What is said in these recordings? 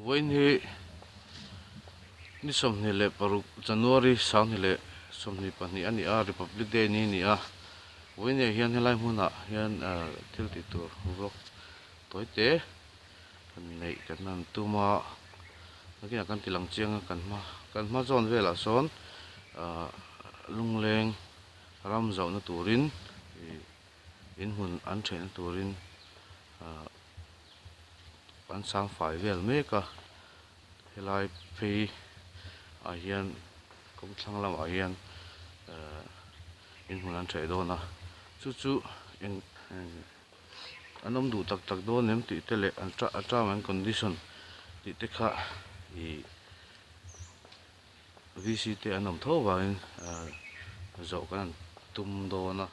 Voin hi ni som ni le paruk January sang ni le som ni pani ani a Republic Day ni a voin he hian helai hmuna hian thil ti tur vlog toite kan nei kan nan tuma nakin kan tilang chiang kan ma zon vela son lungleng ram zau na turin in hun an then turin an sang fai vel meka helai phei a hian kom thlang lam a hian in hun an thei dona chu in anom du tak do nem ti tele an tra man condition ti te kha I VCT anom tho wain zo kan tum dona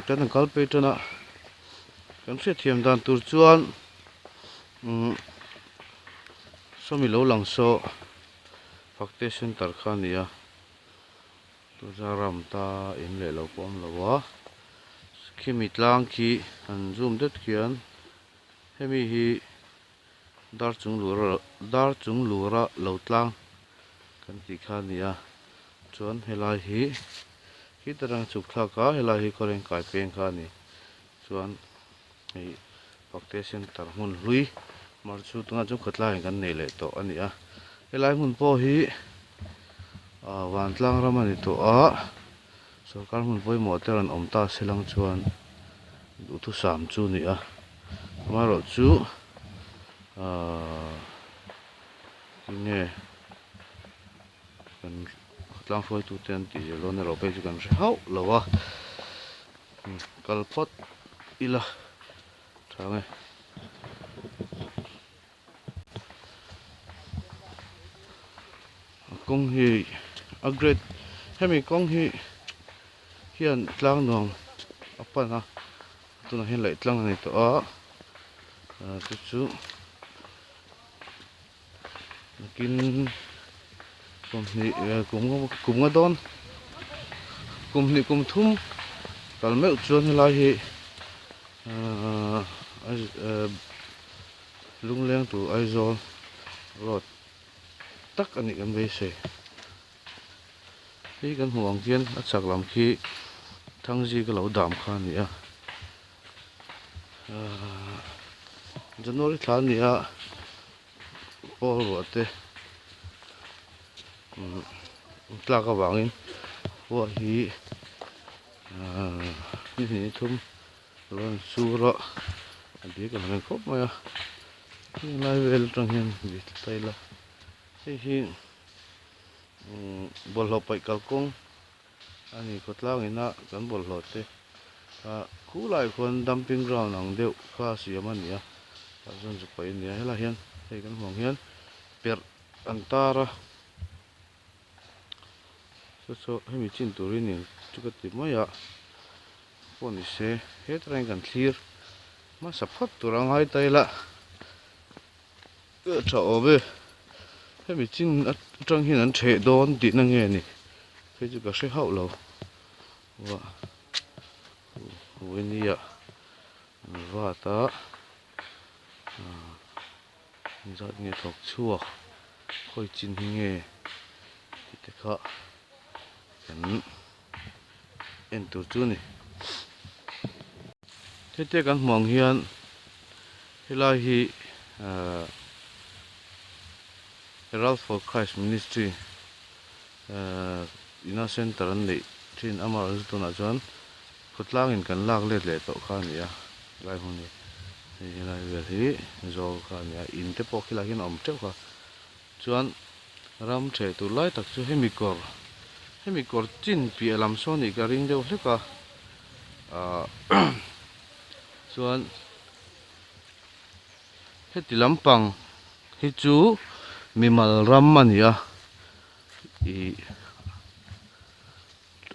tan kal pe tana kan se thiam dan tur chuan somi lo lang so fakte center kha nia tu zaram ta in le lo pom lawa khimi tlang khi an zoom det khian hemi hi dar chung lura lo tlang kan ti kha nia chuan helai hi tarang chuk thlaka helai hi koreng kai peng kha ni chuan hei fakte center hun hlui mar chu tunga chu khatla kan nei le to ani a helai hun po hi wan tlang ram ani to a sarkar hun poi mo ter an omta silang chuan du thu sam chu ni a maro chu nge kan tlang foi tu ten ti lo ne ro pe chu kan hau lawa kalpot ila thang kong hi upgrade hemi kong hi hian tlang nong apana tuna hen lai tlang ani to a chu nakin kum nga don kum ni kum thum kalmeu chuan helai hi lungleng tu aizol road tak ani kan ve se hi kan huang hian a chak lam khi thangji ka lo dam kha ni a January thlan ni a por ate tlaka wangin wa hi ni thum lon sura adi kan men khop maya lai vel tang hian bi taila hi bol ho pai kalkong ani kotlang ina kan bol ho te khu lai khon dumping ground ang deuh kha siam ania zon zu pai nia hela hian hei kan hmang hian per antara so hemi chin turin in chuka ti maya poni se he train kan thlir ma saphat turang hai taila tha obe hemi chin atang hin an the don ti na nge ni he chu ka se hau lo wa wenia wa ta zat nge thok chuak khoi chin hi nge ti te kha kan en tur chu ni te kan hmang hian helai hi Herald for Christ Ministry ina center an nei thin amar zu na chuan khutlangin kan lak let le to kha ni a lai huni helai vel hi zo kha ni a in te pok hila hin om teu kha chuan ram the tu lai tak chu hemi kor chin pi alam so ni ka ring deuh hleka chuan heti lampang hi chu mimal ram ania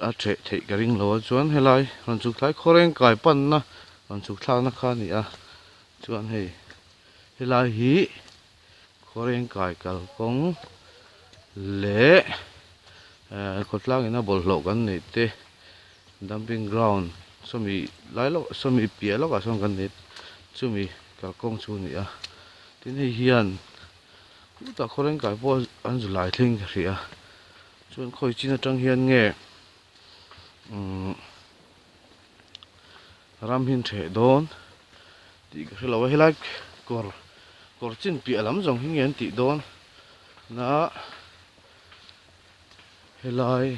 a the ka ring lo chuan helai ron chuk thlai khoreng kai pan na ron chuk thla na kha ni a chuan hei helai hi khoreng kai kal kong le kotlang ina bol hlo kan nei te dumping ground somi lai lo somi pia lo ka song kan nei chumi kalkong chu ni a tin hei hian ta khoreng kai po an zulai thling ria chuan khoi chin atang hian nge ram hin the don ti ka hlo helai kor chin pi alam jong hingen ti don na helai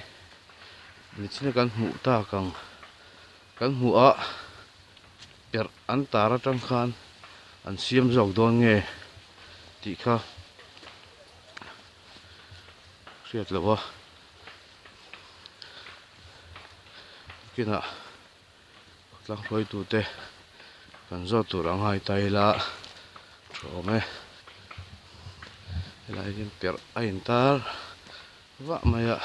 ni china kan hmu ta kan hmu a per an tara tang khan an siam jok don nge ti kha riat lawa kina tlang khoi tu te kan zo tu rang hai tai la thome helai hin per a in tar wa maya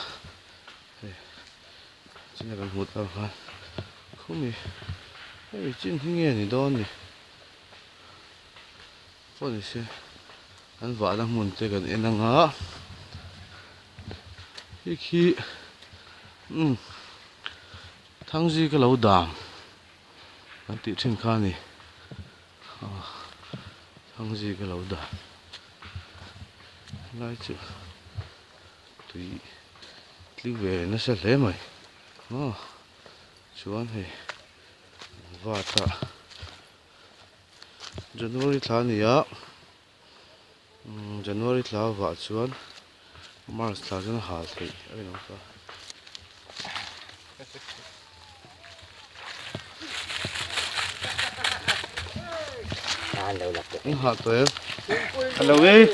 china kan hmu ta khan khumi hei chin hinge ni don ni poni se an va la mun te kan enanga hi khi thangji ka lo dam an ti thin kha ni thangji ka lo dam lai chu tui tli ve na sa hle mai chuan hei vata January thla ni a January thla va chuan March thla chuan hal thei ai no ka lâu lắm. ha to e Hello ấy.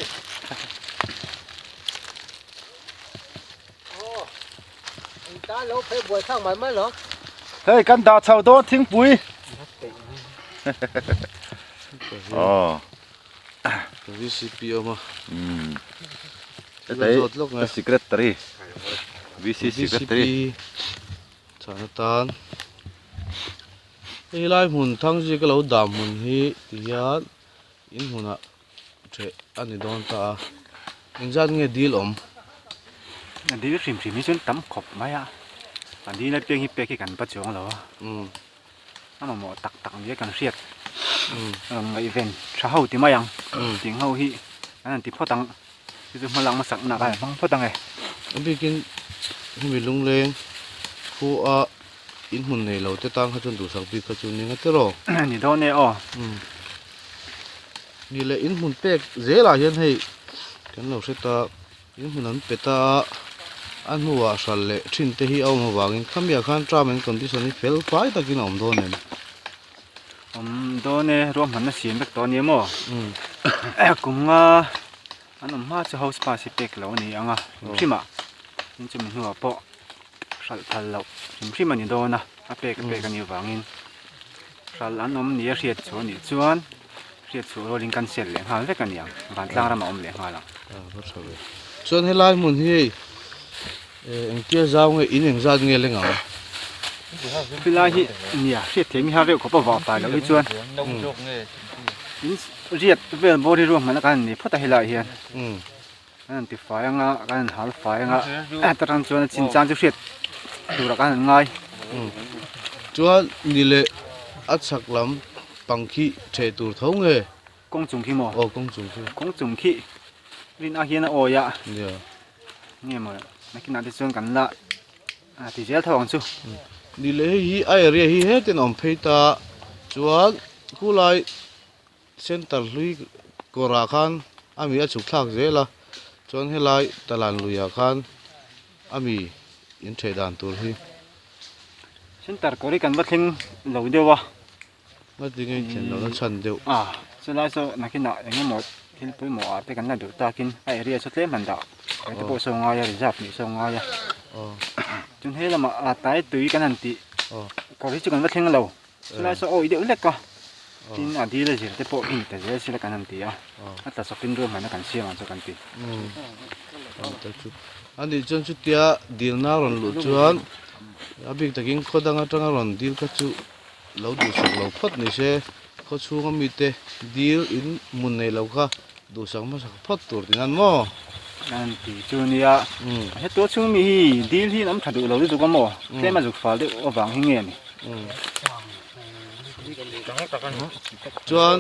Ta lâu phải buổi sáng mai mới lắm. Hey, căn đào chào đó thính bụi. Ồ. VCP mà Cái đấy cái secretary. VC secretary. Chanatan hi lai mun thang ji ka lo dam mun hi tian in huna the ani don ta injan nge deal om Đi phim phim mình tắm khop mấy à. Anh đi lại bên hi bên cái cảnh bắt chọn rồi. Nó mà tắc tắc như cái siết. Ngày event sao hậu thì mấy ang. Tiếng hậu hi anh thì phô tăng. Chứ mà lăng mà sẵn nè cái phô tăng này. anh bikin mi lung leng khu a in hun nei lo te tang ha chun du sak bi ka chun ni nga te ro Ni đó nè ô. ni le in hun pek zela hian hei kan lo se ta in hun an peta an huwa sal le thin te hi awm awangin khamia khan tramen condition ni fel fai takin om do nen Đó nè rồi mình nó xiên được đó nè mò. Cũng anh mà cho house party pek lâu nè anh à. Khi mà nhưng chỉ mình hùa bộ sal thal lâu. Khi mà ni đó na pek cái nhiều vangin. Sal anh nè riết chỗ nè chuan. Riết chỗ rồi linh căn sel le ha vek anh yang. Van tlang ra mà le ha la. có sao vậy chuan helai mun hi eng tia zaw nge in eng zat nge lenga Phi lai hi nia riết tiếng ha rêu có bao vỏ tài lâu chuan. Riết về body room mà nó cái này phốt ta helai hiền. Anh thì phải nga anh hal phải nga. Tarang chuan chin chan chu riết. Du ra kan ngai. chuan ni le a chak lam pangkhi the tur tho nge Công chung khi mò. công chung khi Công chung khi. Rin a hiền o ya. yeah Nghe mà nó cái nào thì chuan kan la. Thì dễ thong chu. ni le hi a area hi he ten om pheita chuan kulai center hlui kora khan ami a chuk thak zela chuan helai talan luya khan ami in the dan tur hi Center có đi kan bắt thing lâu đâu à. ma dingai chen lo na chan deuh So lai so na cái nào nghe một hin pui mo a pe kan na du ta kin area so tle man da. Cái bộ so ngai ya reserve ni so ngai ya. Chun he la ma tai tui kan an ti. Có đi chu kan bắt thing lâu. So lai so oi de lek ka. Tin a di le je te po in te je sila kan an ti a. Ata so kin ro man na kan siam an so kan ti. ani chuan chu tia dil na ron lu chuan abik takin khodanga tanga ron dil ka chu lo du sak lo phot ni se kho chunga mi te dil in mun nei lo kha du sak ma sak phot tur tin an mo An ti chu ni a. He to chu mi hi deal hi nam thadu lo du ka mo. Te ma juk fal de o wang hi nge ni. chuan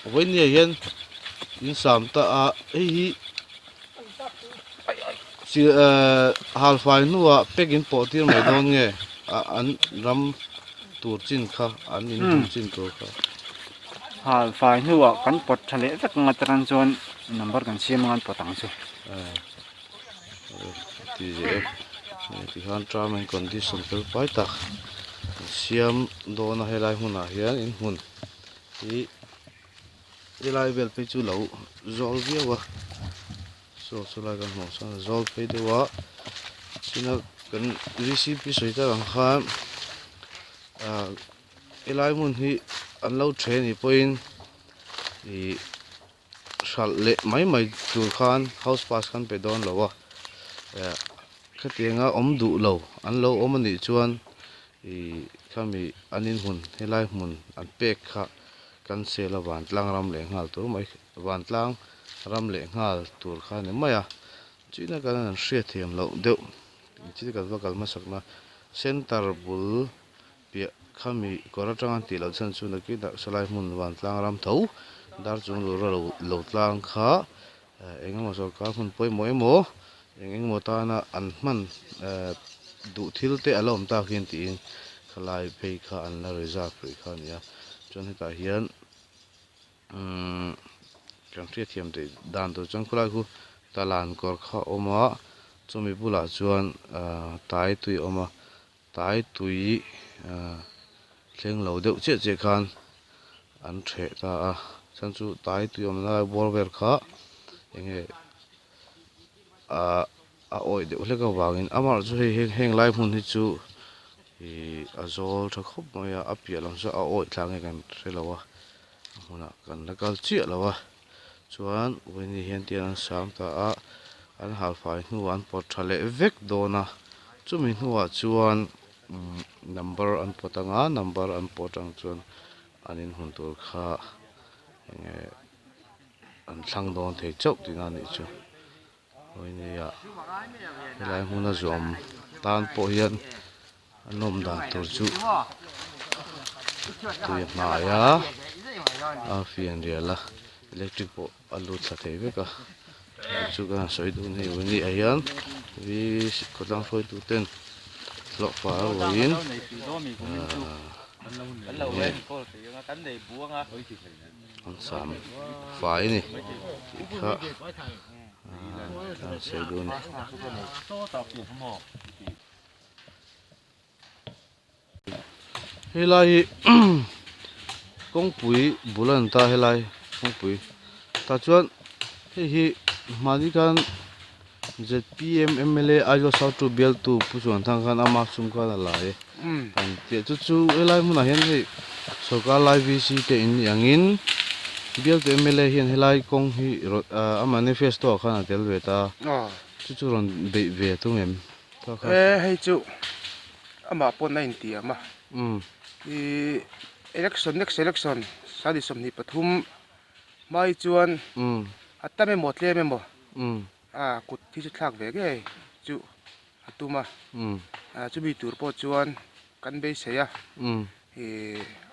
với nia hiền in sam ta a hi si hal fai nuwa pekin po tir mai don nge an ram tur chin kha an in hun chin tur kha hal fai nuwa kan pot thale vek nga tran chon number kan siam ngan potang chu ti je ti han tram and condition pel pai tak siam do na helai huna hian in hun hi helai bel pe chu lo zol viawa so lai kan mo sa zol pe dewa china kan recipe soita rang khan helai mun hi an lo train hi point i sal le mai tur khan house pass khan pe don lo wa khatianga om du lo an lo om ani chuan i khami anin hun helai mun an pek kha kan se la wan tlang ram le ngal tur mai wan tlang ram le ngal tur kha ne maya china kan an hria thiam lo deuh chi ka vakal ma sakna center bul pia khami koratang ti lo chan chu na ki da salai mun wan tlang ram tho dar chung lo tlang kha engemaw so ka hun poi moi mo engemaw ta na an man du thil te alom ta khian ti in khalai phei kha an la reserve ri kha nia chon heta hian kan hria thiam te dan to chang khulai khu talan kor kha oma chumi bula chuan tai tui oma tai tui thleng lo deuh che khan an the ta a chan chu tai tui om na bor ber kha enge a oi deuh hleka wangin amar chu heng lai hmun hi chu i azol tha khop mai a pia lam sa a oi tlang kan relowa huna kan nakal chia lawa chuan weni hian tian sam ta a an hal fai nuan pot thale vek dona chumi nuwa chuan number an potanga number an potang chuan anin hun tur kha enge an thlang don thei chauh tina ni chu weni ya helai hmuna zom tan po hian anom dan tur chu tui hmaya a fian riala electric po alu thla thei veka chu ka soi du ni weni ayan vi kodang foi tu ten lo pa roin an sam fai ni kha soi du ni helai kong pui bulan ta helai kong pui ta chuan hi mani kan ZPM MLA ayo south to bel tu puchuan thang khan ama sum kha la lai an te chu helai mun a hian hei sarkar lai VC te in yangin bel te MLA hian helai kong hi a manifesto khan a tel ve ta chu ron be ve tu mem ta kha hei chu ama pon 90 ama i election next election sadi somni pathum mai chuan atame motle memo kut thi chu thlak ve ge chu atuma chu bi tur po chuan kan be seya e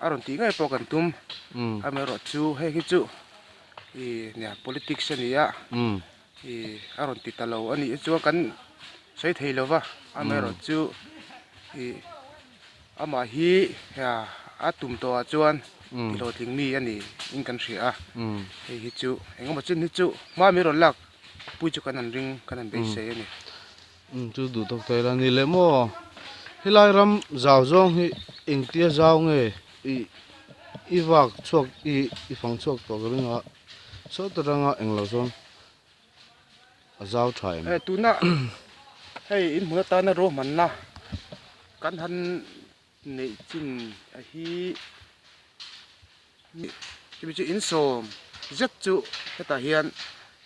aron ti ngai po kan tum amero chu he hi chu e nya politics ania e aron ti talo ani chu kan sei theilowa amero chu e ama hi ya atum to chuan lo thing mi ani in kan ria he hi chu engma chin hi chu ma mi ro lak pui chu kan an ring kan an be se ani chu du tok tai la ni le mo hilai ram zaw zong hi engtia zaw nge i wak chuak i phang chuak to ringa so taranga englo zon a zaw thaim tu na hei in huna ta na ro man na kan han nei chin a hi ki chu in som zet chu heta hian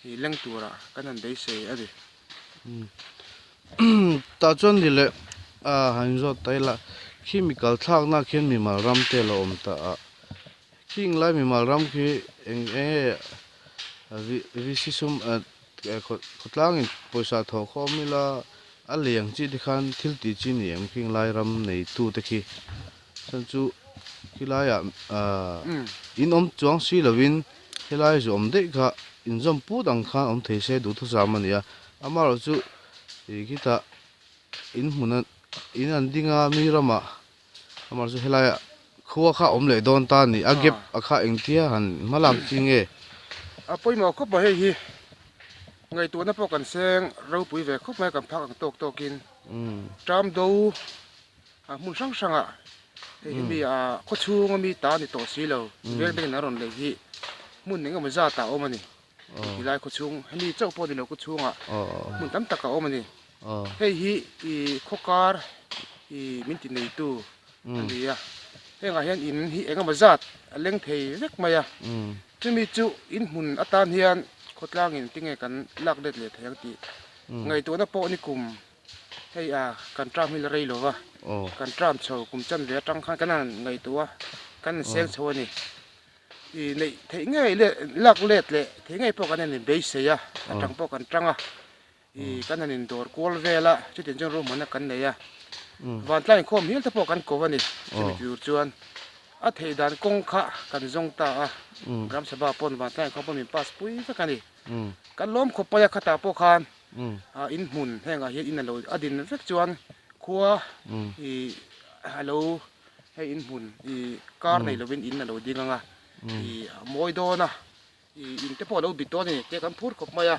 hi leng tura kan an dei se ani ta chon ni le han zo tai la chemical thak na khen mi mal ram te lo om ta king lai mi mal ram khi eng vi si sum khotlang in poisa tho khomila a leng chi ti khan thil ti chi ni em king lai ram nei tu te khi chan chu khi lai à um in chuang si lovin khi lai zo om de kha in zom pu dang kha om thei se du thu sa mania ama ro chu kita in hmunan in an dinga mi rama ama chu helai khuwa kha om le don ta ni a gap a kha eng tia han malak chinge a poi mo khop ba hei hi ngai tu na po kan seng ro pui ve khop mai kan phak ang tok tokin tram do a mun sang sanga hei mi a kho chung mi ta ni to si lo ve ve na ron le hi mun ninga ma za ta o mani ilai kho chung hemi chau po di lo kho chunga mun tam taka o mani hei hi I khokar I min ti nei tu ania henga hian in hi enga ma zat leng thei vek maya chumi chu in hun atan hian khotlang in tinge kan lak det le thang ti ngai tu na po ni kum hei a kan tram hil rei lo wa kan tram chho kum chan ve tang khan kanan ngai tu wa kan seng chho ni I nei thei ngai le lak let le thei ngai po kan ni be se ya atang po kan tanga I kan nin dor kol vela chu tin jong ro mana kan ne ya van tlai khom hil ta po kan ko wani chumi tur chuan a thei dan kong kha kan zong ta a gram sabha pon van tlai khom mi pas pui ta kan ni kan lom khop pa ya khata po khan a in mun henga hi in lo adin vek chuan khuwa I hello hei in mun I kar nei lovin in lo dinga I moi do na I in te po lo biton ni te kan phur khop maya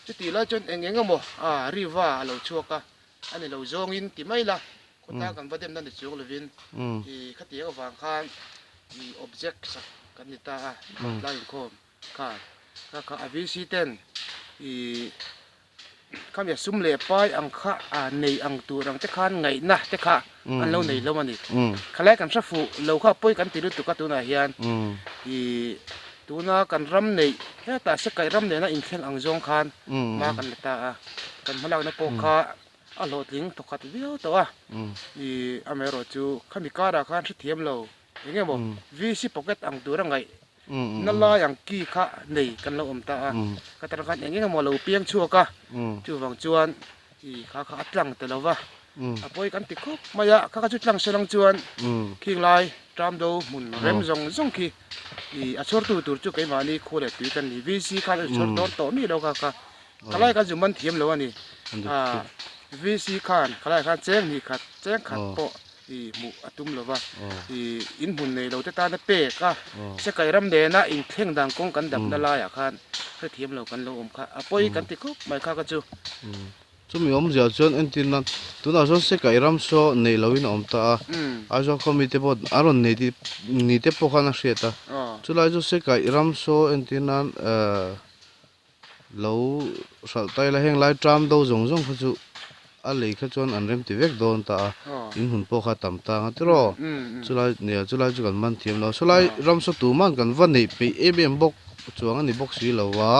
chu ti la chon engeng mo a riwa lo chuaka ani lo zong in ti mai la khota kan vadem nan de chung lovin I khati ga wang khan I object sa kan ni ta la in khom ka avc ten I kam ya sum le pai ang kha a nei ang tu rang te khan ngai na te kha an lo nei lo mani khalai kan safu lo kha poi kan ti ru tu ka tu na hian I tuna kan ram nei he ta se kai ram ne na in thleng ang zong khan ma kan ta kan malak na po kha a lo tling to khat viu to a I amero chu khami ka ra khan thi thiam lo enge mo vc pocket ang tu ra ngai nala yang ki kha nei kan lo om ta a ka tar khan enge mo lo piang chu ka chu wang chuan I kha kha atlang te lo wa apoi kan ti khop maya kha ka chu tlang selang chuan king lai tram do mun rem zong zong ki I achor tu tur chu kai mani khole tu kan ni vc kha achor dor to mi lo ka kalai ka juman thiam lo ani vc khan kalai khan cheng ni khat cheng khat po I mu atum lo wa I in mun nei lo te ta na pe ka se kai ram de na in thleng dang kong kan dam na la ya khan kha thiam lo kan lo om kha apoi kan ti khop mai kha ka chu chumi om zia chuan en tin nan tuna so se kai ram so nei lovin om ta a zo khomi te bod aron nei ti ni te po khana hriata chulai zo se kai ram so en tin nan lo sal tai la heng lai tram do zong zong kha chu a lei kha chuan an rem ti vek don ta in hun po kha tam ta ngatro chulai chu kan man thiam lo chulai ram so tu man kan van nei pe ebem bok chuang ani bok si lo wa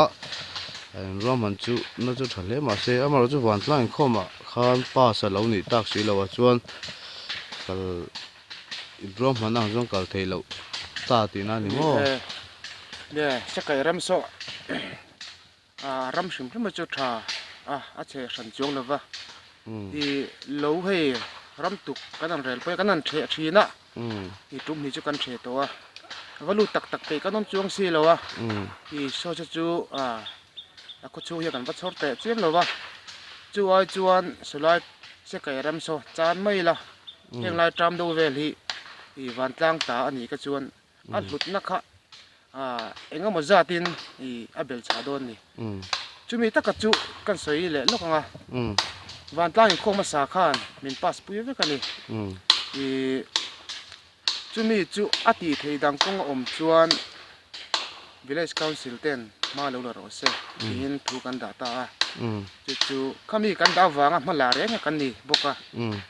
en roman chu na chu thale ma se amaro chu van tlang khoma khan pa sa lo ni tak si lo wa chuan kal idrom manang jong kal thei lo ta ti na ni mo ne se kai ram so a ram shim ma chu tha a che san chong lo wa I lo hei ram tuk kanan rel pe kanan the thina I tum ni chu kan the to a valu tak tak pe kanon chuang si lo wa I so chu a ko chu ya kan va chor te chem lo wa chu ai chuan sulai se kai ram so chan mai la heng lai tram do vel hi I van tlang ta ani ka chuan a hlut na kha enga mo zatin I abel cha don ni chumi taka chu kan soi le lokanga van tlang khom ma sa khan min pas pui ve kan ni I chumi chu ati thei dang kong om chuan village council ten ma lo la ro se in thu kan da ta chu khami kan da wanga ma la re nga kan ni boka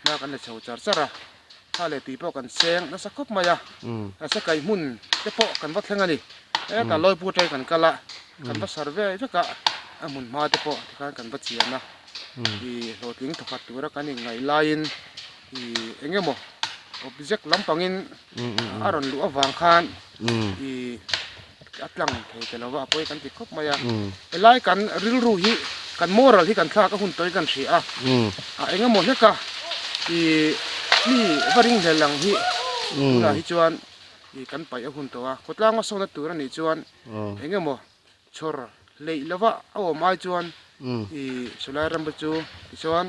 na kan le chau char chara ha le ti po kan seng na sa khop ma ya sa kai mun te po kan va thlenga ni ta loi pu trai kan kala kan va survey ve ka amun ma te po kan va chian na I lo ting to khat tu ra kan ni ngai line I engemo object lampangin aron lu awang khan I atlang thei te lawa poi kan ti khop maya elai kan ril ru hi kan moral hi kan thla ka hun toi kan thri a enga mo heka I mi varing le lang hi tuna hi chuan i kan pai a hun to a kawtlang ma sona tur ani chuan engemaw chhor lei lova aw mai chuan i solai ram chu ti chuan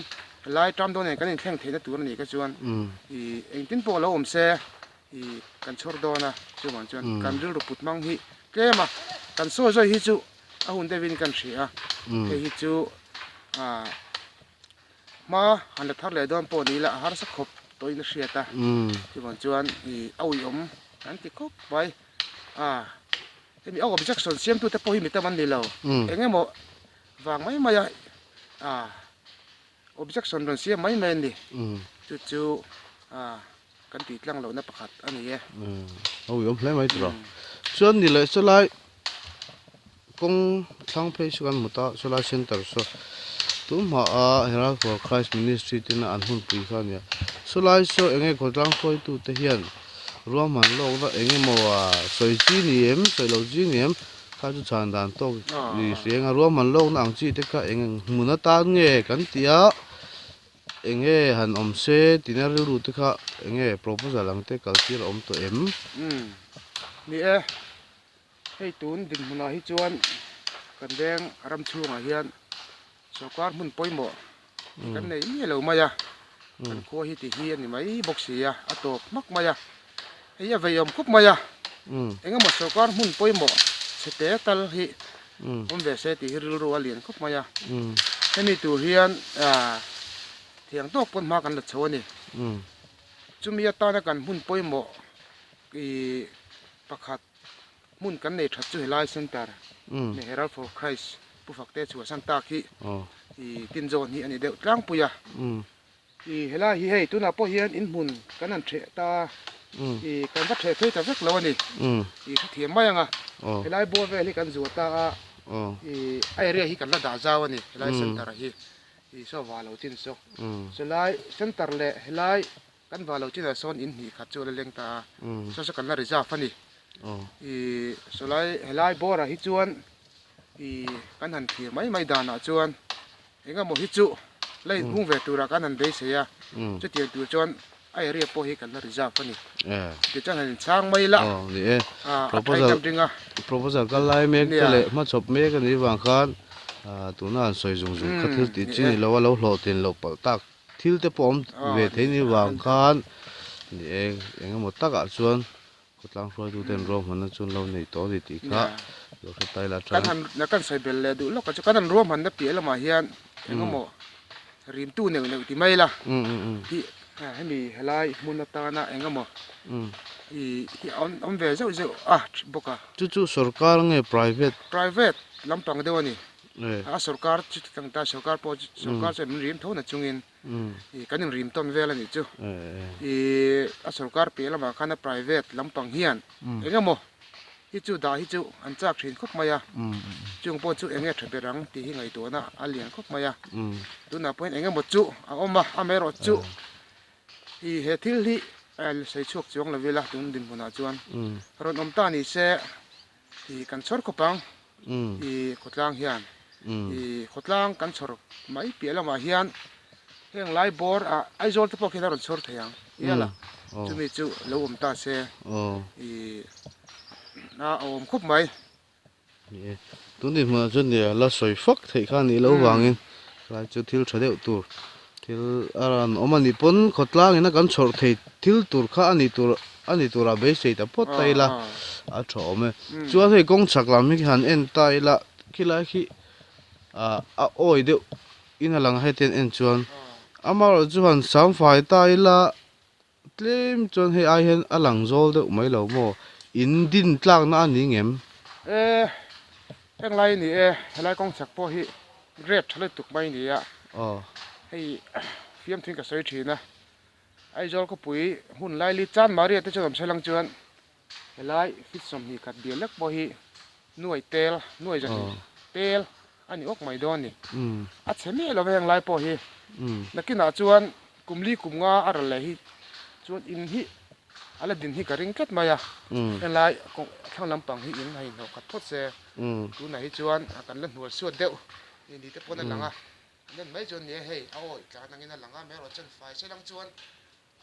lai tam don ne kan in thleng theina tur ani ka chuan i engtin po lo om se i kan chhor dona chuan chuan kan ril ru put mang hi tlema kan so zo hi chu a hun devin kan thria he hi chu ma han la thar le don po ni la har sa khop toina hriata chuan i awi om kan ti khop vai hemi aw objection siam tu te po hi mi taman ni lo engemaw wang mai maya objection ron siam mai men ni chu kan ti tlang lo na pakhat ani e awi om hle mai tro chuan ni le chalai kong thlang phei sukan muta chalai center so tum ha Herald for Christ Ministry tina an hun pui kha nia chalai so enge khodlang khoi tu te hian ruaman lo na enge mawa soi chi niem soi lo chi niem kha chu chan dan to ni rianga ruaman lo na ang chi te kha enge muna ta nge kan tia enge han om se tinar ru te kha enge proposal ang te kaltir om to em ni e hei tun din huna hi chuan kan deng ram chunga hian sarkar mun poimo kan nei mi lo maya kan ko hi ti hi ani mai boxia atop mak maya heya veiom khup maya engemaw sarkar mun poimo sete tal hi ve se ti hiril ru alian khup maya hemi tu hian thiang tok pon ma kan la chhoni chumi atana kan mun poimo i pakhat mun kan nei that chu helai center ne Herald for Christ pu fakte chu san ta khi i tin zon hi ani deuh tlang puya i helai hi hei tuna po hian in mun kan an the ta i kan va the thei ta vek lo ani i thiam mai anga helai bo ve li kan zu ta i area hi kan la da zaw ani helai center hi i so wa lo tin so helai center le helai kan wa lo tin a son in hi khat chu le leng ta so kan la reserve ani i solai helai bora hi chuan i kan han thi mai dana chuan engemaw hi chu lei hung ve tura kan han be se ya chu tiang tu chuan ai ria po hi kan la reserve ani ti chan han chang mai la ni e proposal kal lai mek te le ma chop mek ani wang khan tuna an soi zung zung khathil ti chini lo hlo tin lo pal tak thil te pom ve theini wang khan ni e engemaw taka chuan kutlang roi tu ten rom han chun lo nei to ri ti kha lo kha tai la tran kan han kan sai bel le du lo ka chu kan rom han na pi lama hian engemaw rim tu ne ti mai la hi hemi helai munata na engemaw i on ve zo boka chu sarkar nge private lampang dewani sarkar chu tang ta sarkar chen rim thona chungin i kanin rim ton vela ni chu i sarkar pe lama kana private lampang hian engemaw hi chu da hi chu an chak thin khop maya chung po chu enge thaberang ti hi ngai to na alian khop maya tuna point engemaw chu a oma amero chu i he thil hi al sei chuak chuang la vela tun din huna chuan ron om ta ni se i kan chhor khopang i khotlang hian i khotlang kan chhor mai pi lama hian heng lai bor ai zol te pok ron chhor thayang yala chumi chu lo om ta se i na om khup mai tun din ma chun ni la soi fak thei kha ni lo wangin lai chu thil thadeu tur thil aran omani pon khotlang ina kan chhor thei thil tur kha ani tura be sei ta pot taila a thome chuan hei kong chaklam hi han en taila khila khi a oi de ina lang heten en chuan amar chuan sam fai taila tlem chuan hei ai hen alang zol de mai lo mo in din tlang na ani ngem heng lai ni helai kong chak po hi red thale tuk mai ni ya hei fiam thing ka soi thina ai zol ko pui hun lai li chan mari te chom selang chuan helai fit som hi khat bialek po hi nuai jan tel ani ok mai don ni a chemi lo heng lai po hi nakina chuan kumli kumnga aral le hi chuan in hi ala din hi ka ring ket maya heng lai thang lampang hi in hai no khat thot se tu na hi chuan kan la hnual suat deuh ni te pon langa nen mai chuan ni hei awoi tla nangina langa me ro chen fai selang chuan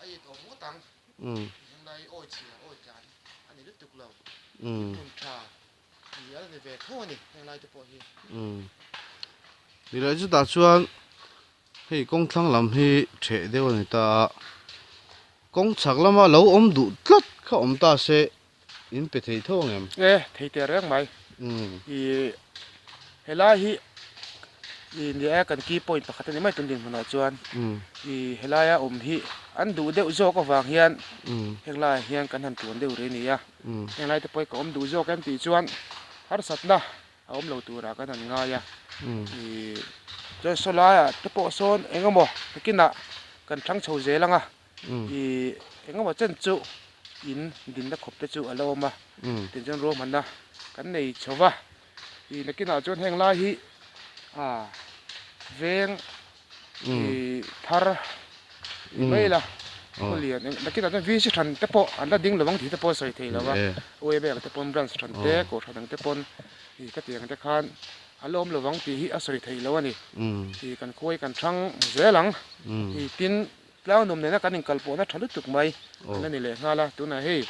ai to mu tang lai oi chi oi jan ani lu tuk lo อืม kun tha ni ala ni ve tho ni heng lai te po hi อืมนี่เลยจุดตาชวนเฮ้ยกงทั้งลำเฮ้เฉดเดียวนี่ตากงฉักละมาเราอมดุตลัดเขาอมตาเสอินไปเที่ยวเงี้ย e thei te reng mai อืม i hela hi i ni a kan ki point pakhat ni mai tun din hna chuan อืม i hela ya hi an du deuh zo ko wang hian อืม heng lai hian kan han tuan deuh re ni ya อืม heng lai te poi ko om du zo kan ti chuan har sat na a om lo tura kan han nga ya อืม i cho sola ya te po son engamo kina kan thang chho je langa อืม i engamo chen chu in din da khop te chu alo ma อืม tin chen ro man na kan nei chowa i nakina chuan heng lai hi a veng อืม i thar i mai la อ๋อ lian nakina chuan vi si than te po an la ding lawang thi te po soi thei lawa เออ oi be te pon branch than te ko than te pon i ka tiang te khan alom lawang ti hi a soi thei lawani อืม i kan khoi kan thang zelang อืม i tin tlang nom ne na kan kal po na thalu tuk mai โอ้ an ni le ngala tu na hei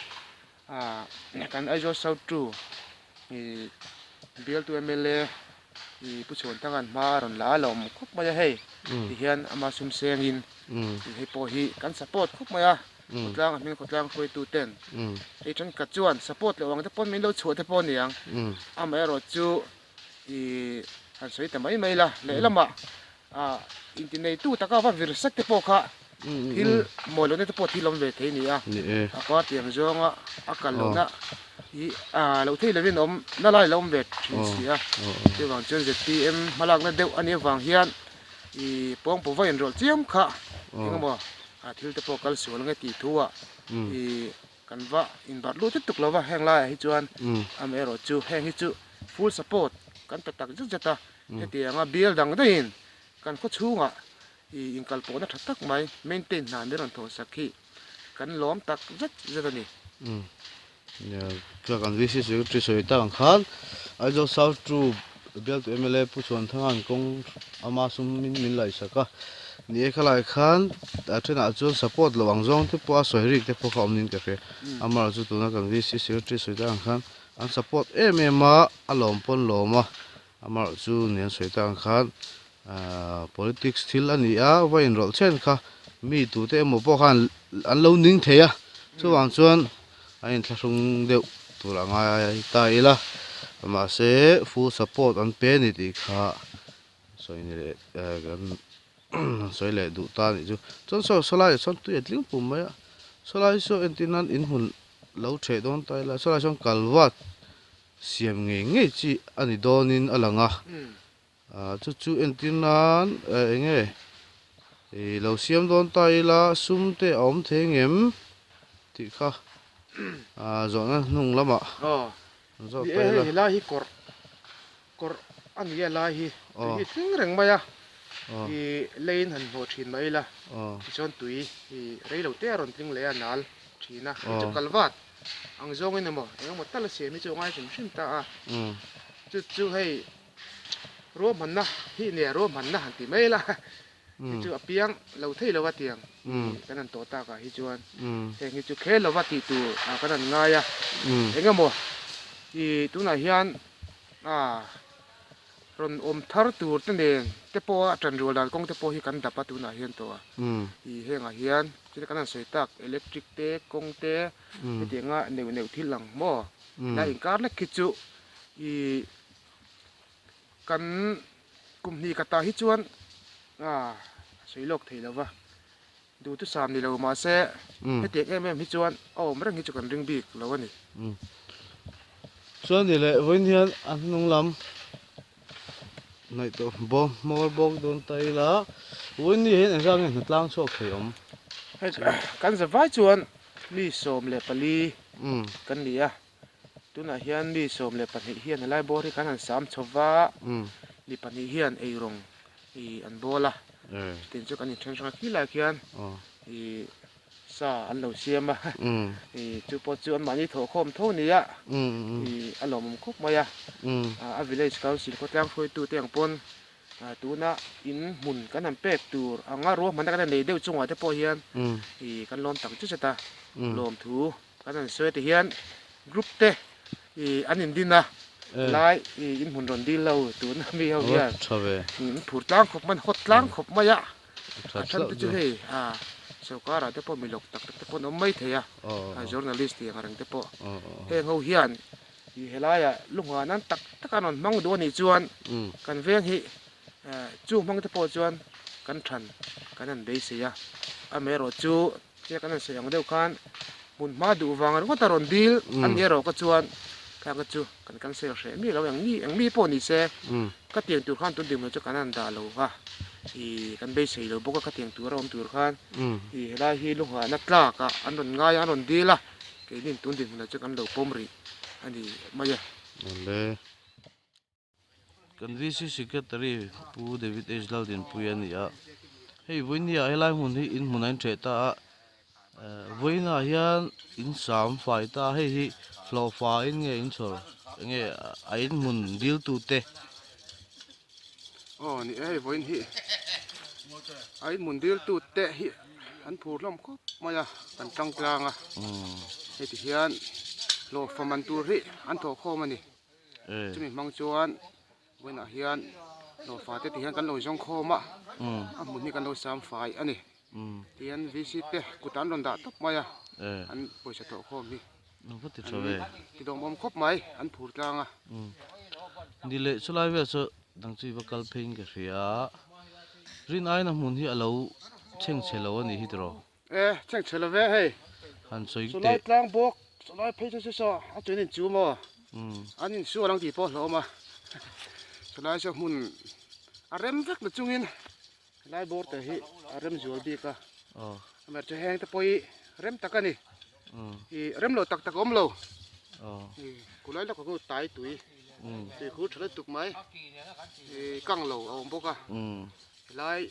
a kan ai jo sau tu i bial tu mle i pu chon tangan ma ron la lom khop mai hei อืม ti hian ama sum seng in อืม i hei po hi kan support khop mai a อืม khotlang min khotlang khoi tu ten อืม ei than ka chuan support le wang te pon min lo chho te pon niang อืม am ero chu i han soi ta mai mai la le lama a internet tu taka va vir sak te po kha อืม thil mo lo ne te po thil lom ve thei ni a นี่เออ a pa tiang zonga a kal lo na i a lo thei le vin om na lai lom ve thin si a โอ้ te wang chen ZTM malak na deuh ani wang hian i pong po vain rol chiam kha โอ้ engmo a thil te po kal sual nge ti thuwa อืม i kan va in bar lu te tuk lova heng lai hi chuan อืม am ero chu heng hi chu full support kan ta tak jata he ti anga bial dang dain kan kho chunga i in kal po na thatak mai maintain na ne ron tho sakhi kan lom tak zat zat ni อืมเนี่ยก็กันวิสิสุดที่สุดต่างกันไอ้เจ้าสาวจูเบียดเอ็มเอลผู้ชวนทั้งอันคงอามาสุมมินไหลสักก็นี่ขลายขันแต่ที่น่าจะสปอร์ตระหว่างจงที่ปัวสวยริกที่พวกเขามินกาแฟอามาจุดตัวนั้นกันวิสิสุดที่สุดต่างกันอันสปอร์ตเอ็มเอมาอารมณ์ปนลมอ่ะอามาจุดเนี่ยสุดต่างกันpolitics ที่ละนี่อ่ะว่าอินโรลเช่นค่ะมีตัวเต็มหมดพวกเขาอันเรานิ่งเทียช่วงส่วน anh thà sung đều tụi là ngay tay la mà sẽ full support anh bé này thì khá rồi này gần rồi lại đủ ta này chứ chọn số lại chọn tụi liên phù mấy số lại số anh tin anh in hồn lâu trẻ đón tay là số lại chọn calvat xiêm nghề nghề chi anh đón in alang chú anh tin anh nghe thì lâu xiêm đón tay là sum te ống thế ngem thì khá rồi nó nung lắm ạ oh rồi di phải là la hi kor an ye la hi hi thing reng mai a i lein han ho thin mai la chon tui i rei lo te ron tling le anal thina chu kalwat ang zong in mo eng mo tal se mi chu ngai sim ta a chu hei ro man na hi ne ro man na han ti mai la chu apiang lo thei lo wa tiang kanan to ta ka hi chuan heng hi chu khe lo wa ti tu a kanan nga ya eng mo i tu na hian ron om thar tur te nen te po a tran rul dal kong te po hi kan dapa tu na hian to a i henga hian chu kanan soi tak electric te kong te te nga neu thil lang mo la in kar le ki chu i kan kum ni kata hi chuan soi lok thei lawa du tu sam ni lo ma se he te em hi chuan mrang hi chu kan ring bik lo ani xuân thì lại với nhiên ăn nông lắm này tổ bom mồi bom đồn tay lá với nhiên anh ra nghe thật lang cho khởi ống kan za vai chuan mi som le pali อืม kan ni a tu na hian mi som le pani hian lai bor hi kan han sam chowa อืม li pani hian ei rong i an bola เออ tin chu kan in thang thang khi la khian อ๋อ i sa an lo siam a อืม i chu po chu an mani tho khom tho ni a อืมอืม i alom khop maya อืม a village council ko tlang phoi tu teng pon tu na in mun kan an pek tur anga ro man kan nei deu chunga te po hian i kan lom tak chu chata lom thu kan an soi te hian group te i an in dina lai i in mun ron dil lo tu na mi ho hian chawe in phur tlang khop man hot tlang khop maya cha than te chu hei sokara te po milok tak te po no mai theya journalist ti ngarang te po he ho hian i helaya lunga nan tak takanon mang do ni chuan kan veng hi chu mang te po chuan kan than kan an dei sia a mero chu che kan an sayang deuh khan mun ma du wang ro ta ron dil an ero ka chuan ka ka chu kan sel hre mi lo ang mi po ni se ka tiang tur khan tun dim chu kan an da lo ha i kan bei sei lo boka ka tiang tur rom tur khan i helai hi lunga na tla ka an ron ngai an ron dila ke nin tun dim na chu kan lo pomri ani maya le kan VC secretary pu David Ejlal din pu yan ya hei voinia helai mun hi in munain the ta voina hian in sam fai ta hei hi flow fa in nge in chor nge a in mun dil tu te ni ai voin hi ai mun dil tu te hi an phur lom ko maya kan tang tlanga he ti hian lo faman tur ri an tho kho mani chumi mang chuan voina hian lo fa te ti hian kan lo jong kho ma a mun ni kan lo sam fai ani tian VC te kutan ron da top maya an poisa tho kho mi no pati chawe ti dong bom khop mai an phur tlanga dile chulai ve so dang chui bakal phein ka ria rin ai na mun hi alo cheng chelo ani hi tro cheng chelo ve hei han soi te solai tlang bok solai phei chu so a chuin chu mo anin su lang ti po lo ma solai so mun a rem vek na chungin lai bor te hi a rem zol bi ka mer che heng te poi rem takani i rem lo tak tak om lo kulai la ko tai tui ti khu thla tuk mai kang lo om boka lai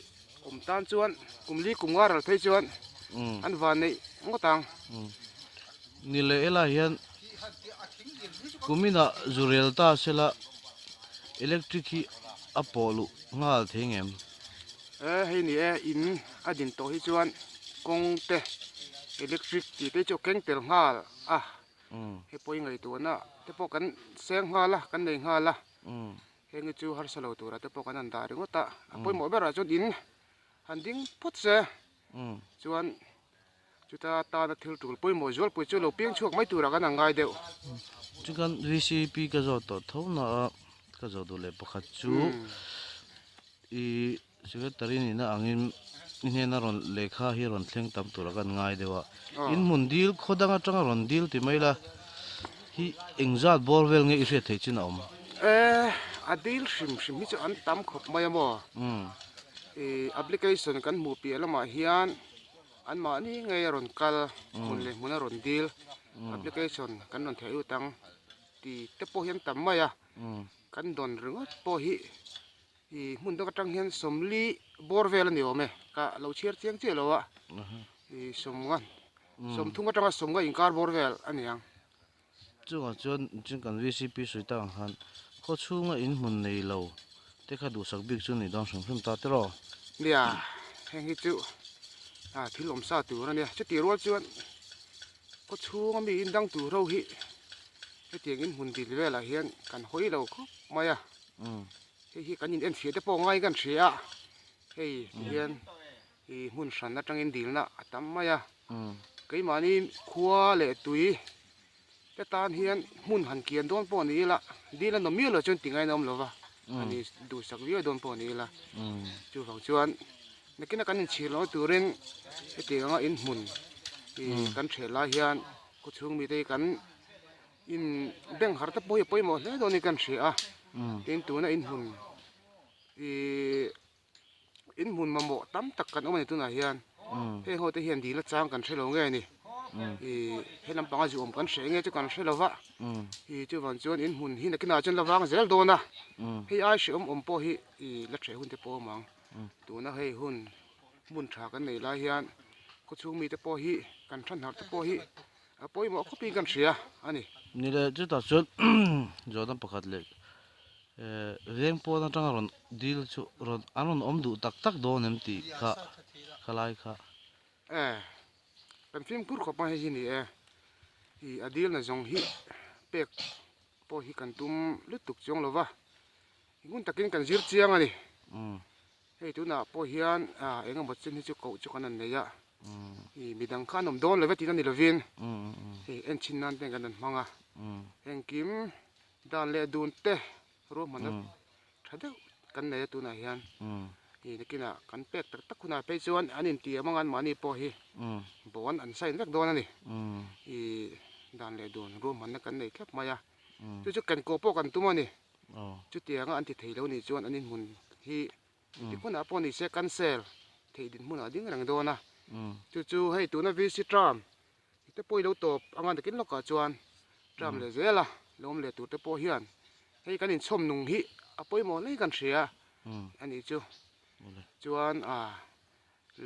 kum tan chuan kumli kumnga ral thei chuan an van nei ngotang nile ela hian kumina zurel ta sela electric hi apolu ngal thengem hei ni in adin to hi chuan kong te electric ti te chu keng tel ngal he poi ngai tu na te po kan seng ngala kan nei ngala hengi chu har salo tura te po kan an da ringo ta poi mo bera chu din handing put se chuan chuta ta na thil tul poi mo jol poi chu lo piang chuak mai tura kan angai deu chukan VCP ka zo to thona ka zo do le pakhat chu i secretary ni na angin inhe na ron lekha hi ron thleng tam tura kan ngai dewa in mundil khodanga tanga ron dil ti maila hi engzat borwel nge ire thei chin om adil shim mi chu an tam khop mai mo application kan mu pi lama hian an ma ni ngai ron kal mun le mun ron dil application kan ron thei utang ti te po hian tam maya kan don ringot po hi i mun do ka tang hian somli borvel ni ome ka lo chiar chiang che lo wa i somngan som thunga tanga somga inkar borvel aniang chunga chun kan VCP suita han kho chunga in mun nei lo te kha du sak bik chu ni dang som ta tero lia heng hi chu thilom sa tu na ne che ti ro chuan ko chunga mi in dang tu ro hi he tiang in mun dil vela hian kan hoi lo kho maya hi kan in en thia te po ngai kan thia hei hian i mun san na tang in dil na atam maya kei mani khuwa le tui te tan hian mun han kian don po ni la dila no mi lo chun tingai nom lo wa ani du sak wi don po ni la chu phang chuan nekina kan in chilo turin e ti nga in mun i kan thela hian ko chung mi te kan in beng har ta poi mo le don ni kan thia tin tu na in hun in mun mamo tam tak kan omani tu na hian he ho te hian dila chang kan thelo nge ni he lam panga ju om kan hre nge chu kan hre lova chu van chuan in hun hi na kina chen lawang zel do na he ai she om po hi la thre hun te po mang tu na hei hun mun tha kan nei la hian ko chung mi te po hi kan than har te po hi poi mo khopi kan hria ani ni le chu ta chun jodan pakhat le riêng po na tang ron deal chu ron anon om du tak tak do nem ti kha khalai kha kan phim kur khopa hi ni hi adil na zong hi pek po hi kan tum lutuk chong lova ngun takin kan zir chiang ani hei tu na po hian enga mo chen hi chu ko chu kan an neya hi midang khan om don leve tin ani lovin hei en chin nan ten kan an manga en kim dan le dun te ro man thade kan ne tu na hian hi nikina kan pek tak tak khuna pe chuan anin ti amangan mani po hi bon an sai nak don ani hi dan le dun ro man na kan nei khap maya chu chu kan ko po kan tumani chu tianga an ti theilo ni chuan anin mun hi ti khuna po ni se cancel thei din mun ading rang dona chu chu hei tu na visit tram te poi lo top angan takin loka chuan tram le zela lom le tu te po hian hei kan in chom nung hi apoi mo nei kan thria ani chu chuan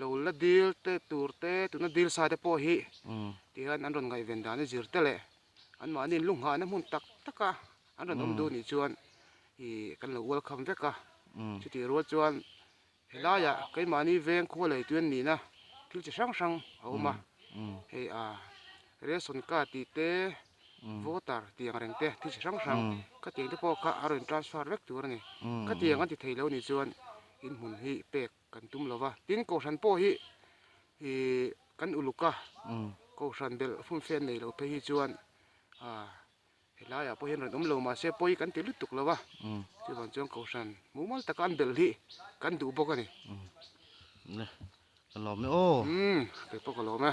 lo la deal te tur te tu na deal sa te po hi ti han an ron ngai ven dan zir te le an ma nin lung ha na mun tak taka an ron om du ni chuan hi kan lo welcome veka chu ti ro chuan helaya kai mani veng kho le tuen ni na thil chi sang sang auma hei reson ka ti te voter tiang reng te thil chi sang sang ka tiang te po ka aron transfer vek tur ni ka tiang an ti theilo ni chuan in mun hi pek kan tum lova tin ko san po hi kan uluka ko san bel fun fen nei lo pe hi chuan helaya po hian ron om lo ma se poi kan ti lutuk lova chu ban chuan ko san mumal takan bel hi kan du bok ani ne kan lo me o ke po ko lo ma